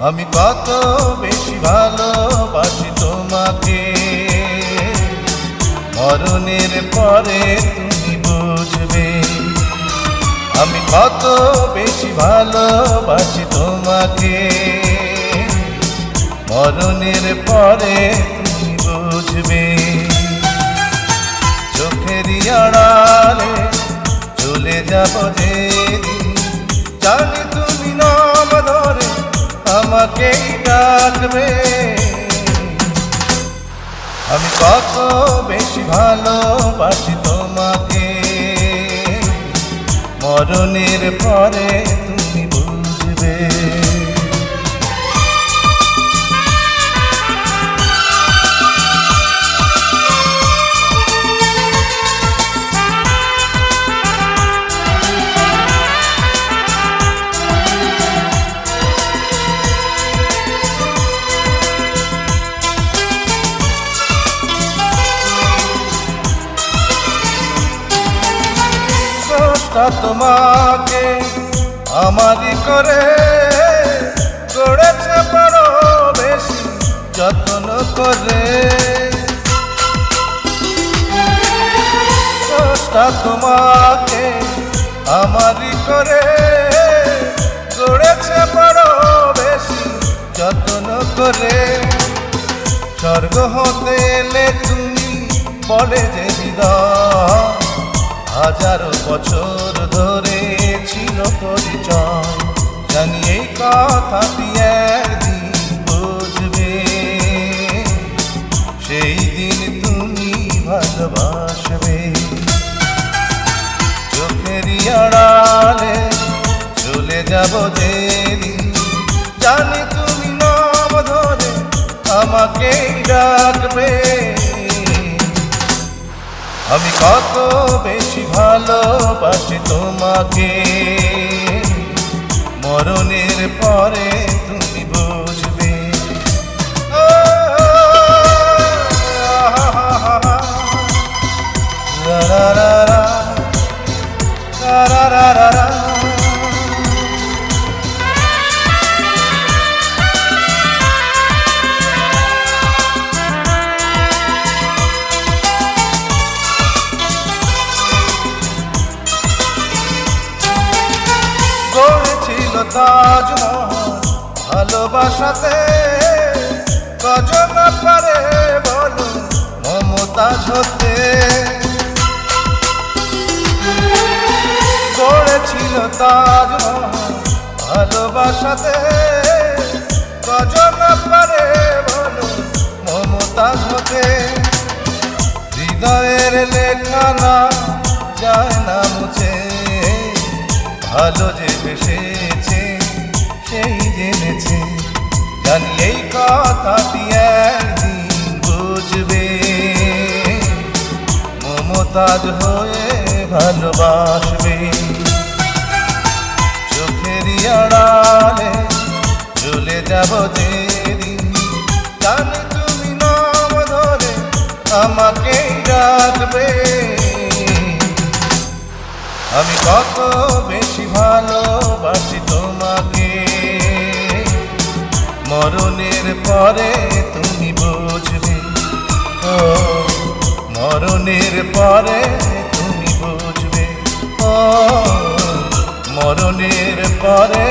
আমি কত বেশি ভালোবাসি তোমাকে, মরণের পরে তুমি বুঝবে। আমি কত বেশি ভালোবাসি তোমাকে, মরণের পরে তুমি বুঝবে। চোখেরই আড়ালে চলে যাব যেদিন, জানি তুমি নাম ধরে আমাকেই ডাকবে। আমি কত বেশি ভালোবাসি তোমাকে, মরণের পরে তুমি বুঝবে। তোমাকে আমারই করে গড়েছে বড় বেশি যত্ন করে। তোমাকে আমারই করে গড়েছে বড় বেশি যত্ন করে। স্বর্গ হতে এলে তুমি বলে যে হৃদয়, হাজারো বছর ধরে ছিল পরিচয়। জানি এই কথাটি একদিন বুঝবে, সেই দিন তুমি ভালোবাসবে। চোখেরই আড়ালে চলে যাব যেদিন, জানি তুমি নাম ধরে আমাকেই ডাকবে। আমি কত বেশি ভালোবাসি তোমাকে, মরণের পরে তুমি বুঝবে। গড়েছিল তাজমহল ভালোবাসাতে, কজন পারে বলো মমতাজ হতে। গড়েছিল তাজমহল ভালোবাসাতে, কজন পারে বলো মমতাজ হতে। হৃদয়ের লেখা না যায় না মুছে, ভালো যে বেসেছে সেই জেনেছে। জানি এই কথাটি একদিন বুঝবে, মমতাজ হয়ে ভালোবাসবে। চোখেরই আড়ালে চলে যাব যেদিন, জানি তুমি নাম ধরে আমাকেই ডাকবে। আমি কত বেশি ভালোবাসি তোমাকে, মরণের পরে তুমি বুঝবে। ও মরণের পরে তুমি বুঝবে, ও মরণের পরে